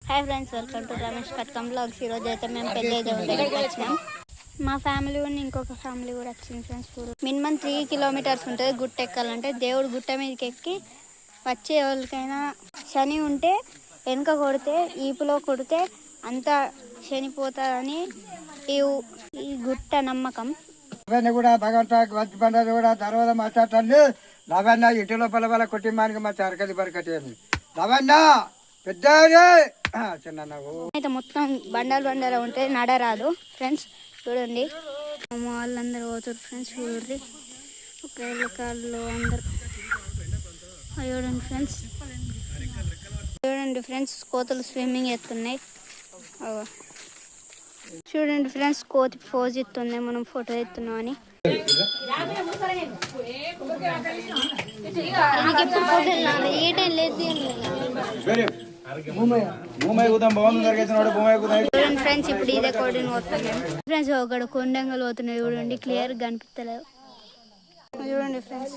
Hi friends, welcome to Ramesh Katkam blogs. ఈరోజు అయితే మేము పెళ్ళి దగ్గరికి వచ్చినాం. మా ఫ్యామిలీ ఉన్న ఇంకొక ఫ్యామిలీ కూడా వచ్చింది ఫ్రెండ్స్. మినిమం 3 కిలోమీటర్స్ ఉంటుంది గుట్ట ఎక్కాలంటే. దేవుడు గుట్ట మీదకి ఎక్కి వచ్చే వాళ్ళకైనా శని ఉంటే వెనుక కొడితే, ఈపులో కొడితే అంతా శనిపోతారని ఈ గుట్ట నమ్మకం. అవన్నీ కూడా భగవంతుడికి వచ్చి పండుగ కూడా తర్వాత మాట్లాడండి. లవన్న ఇంటి లోపల వాళ్ళ కుటుంబానికి మా చరకది బరకటి లవన్న పెద్ద చిన్న అయితే మొత్తం బండాలు ఉంటాయి, నడరాదు ఫ్రెండ్స్. చూడండి మా వాళ్ళందరూ పోతారు ఫ్రెండ్స్. చూడండి ఒకళ్ళ కాళ్ళు అందరు చూడండి ఫ్రెండ్స్. చూడండి ఫ్రెండ్స్, కోతలు స్విమ్మింగ్ చేస్తున్నాయి. చూడండి ఫ్రెండ్స్, కోతి పోజ్ ఇస్తుంది, మనం ఫోటో ఎత్తున్నాం అని. ఫ్రెండ్స్ ఇప్పుడు ఇదే కోడిని పోతున్నాం ఫ్రెండ్స్. ఒకడు కొండంగలు పోతున్నాయి చూడండి, క్లియర్ కనిపిస్తలేవు. చూడండి ఫ్రెండ్స్.